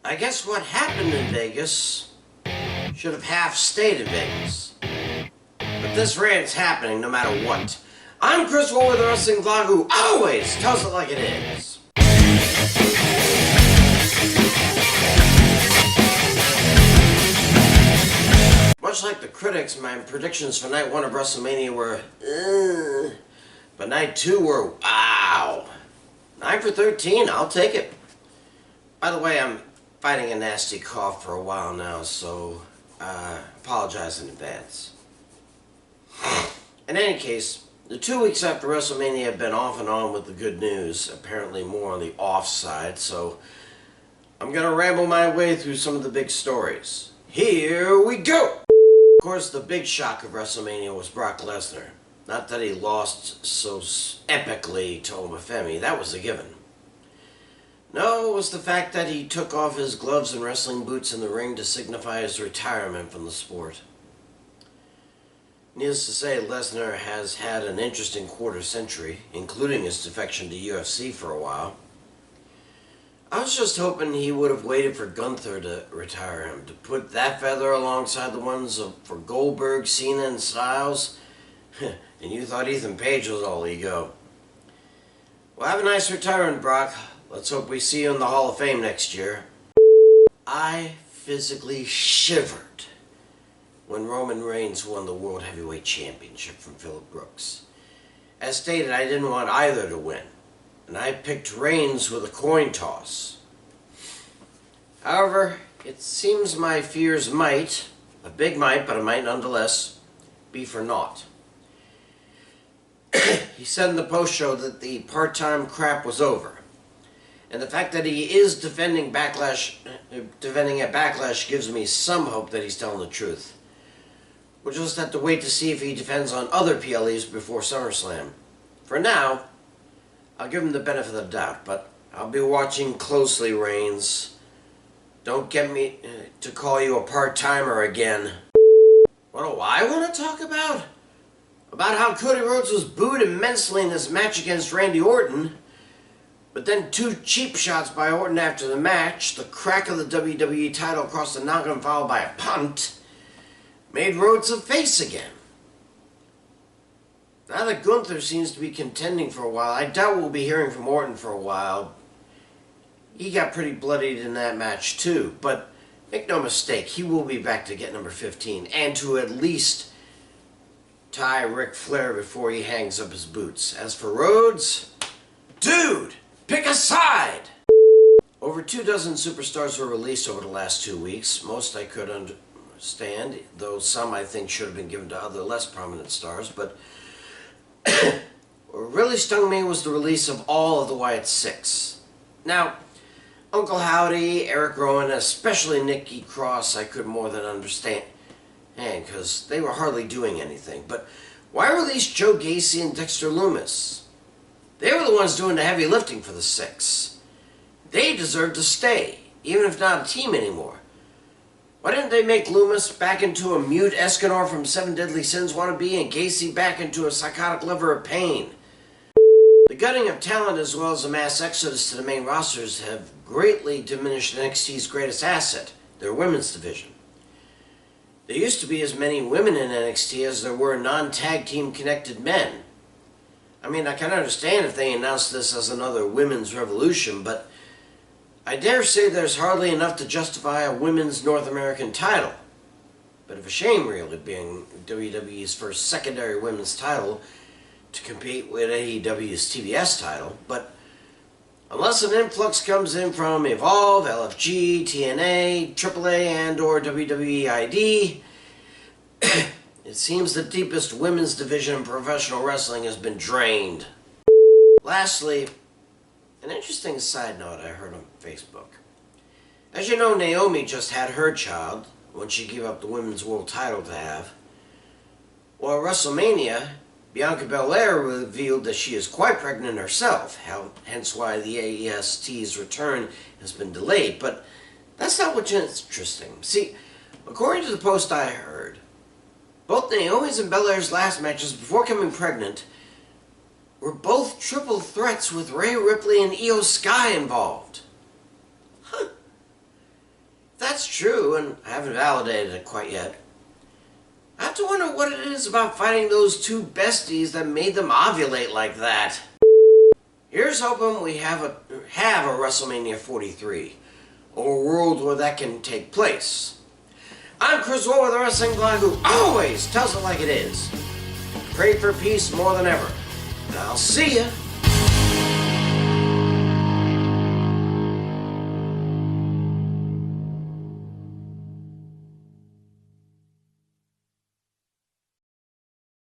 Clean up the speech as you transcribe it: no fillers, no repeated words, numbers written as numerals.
I guess what happened in Vegas should have half stayed in Vegas. But this rant's happening no matter what. I'm Chris Wolvie, the wrestling vlog who always tells it like it is. Much like the critics, my predictions for night 1 of WrestleMania were, but night 2 were, wow. 9 for 13, I'll take it. By the way, I'm fighting a nasty cough for a while now, so apologize in advance. In any case, the 2 weeks after WrestleMania have been off and on with the good news, apparently more on the off side, so I'm going to ramble my way through some of the big stories. Here we go! Of course, the big shock of WrestleMania was Brock Lesnar. Not that he lost so epically to Omafemi, that was a given. No, it was the fact that he took off his gloves and wrestling boots in the ring to signify his retirement from the sport. Needless to say, Lesnar has had an interesting quarter century, including his defection to UFC for a while. I was just hoping he would have waited for Gunther to retire him, to put that feather alongside the ones for Goldberg, Cena, and Styles. And you thought Ethan Page was all ego. Well, have a nice retirement, Brock. Let's hope we see you in the Hall of Fame next year. I physically shivered when Roman Reigns won the World Heavyweight Championship from Phillip Brooks. As stated, I didn't want either to win, and I picked Reigns with a coin toss. However, it seems my fears might, a big might, but it might nonetheless, be for naught. He said in the post-show that the part-time crap was over. And the fact that he is defending at Backlash gives me some hope that he's telling the truth. We'll just have to wait to see if he defends on other PLEs before SummerSlam. For now, I'll give him the benefit of the doubt, but I'll be watching closely, Reigns. Don't get me to call you a part-timer again. What do I want to talk about? About how Cody Rhodes was booed immensely in his match against Randy Orton, but then 2 cheap shots by Orton after the match, the crack of the WWE title across the knockdown followed by a punt, made Rhodes a face again. Now that Gunther seems to be contending for a while, I doubt we'll be hearing from Orton for a while. He got pretty bloodied in that match too, but make no mistake, he will be back to get number 15, and to at least tie Ric Flair before he hangs up his boots. As for Rhodes, dude, pick a side! Over 24 superstars were released over the last 2 weeks. Most I could understand, though some I think should have been given to other less prominent stars, but what really stung me was the release of all of the Wyatt Six. Now, Uncle Howdy, Eric Rowan, and especially Nikki Cross I could more than understand, because they were hardly doing anything. But why release Joe Gacy and Dexter Lumis? They were the ones doing the heavy lifting for the Six. They deserve to stay, even if not a team anymore. Why didn't they make Lumis back into a mute Escanor from Seven Deadly Sins wannabe and Gacy back into a psychotic lover of pain? The gutting of talent as well as the mass exodus to the main rosters have greatly diminished NXT's greatest asset, their women's division. There used to be as many women in NXT as there were non-tag team connected men. I mean, I can understand if they announced this as another women's revolution, but I dare say there's hardly enough to justify a women's North American title. Bit of a shame, really, being WWE's first secondary women's title to compete with AEW's TBS title, but unless an influx comes in from Evolve, LFG, TNA, AAA, and or WWE ID, it seems the deepest women's division in professional wrestling has been drained. Lastly, an interesting side note I heard on Facebook. As you know, Naomi just had her child when she gave up the women's world title to have. Well, at WrestleMania, Bianca Belair revealed that she is quite pregnant herself, hence why the AEST's return has been delayed. But that's not what's interesting. See, according to the post I heard, both Naomi's and Belair's last matches before becoming pregnant were both triple threats with Rhea Ripley and Io Sky involved. Huh. that's true, and I haven't validated it quite yet. I have to wonder what it is about fighting those two besties that made them ovulate like that. Here's hoping we have a WrestleMania 43, or a world where that can take place. I'm Chris Wolvie, the wrestling blog who always tells it like it is. Pray for peace more than ever. And I'll see ya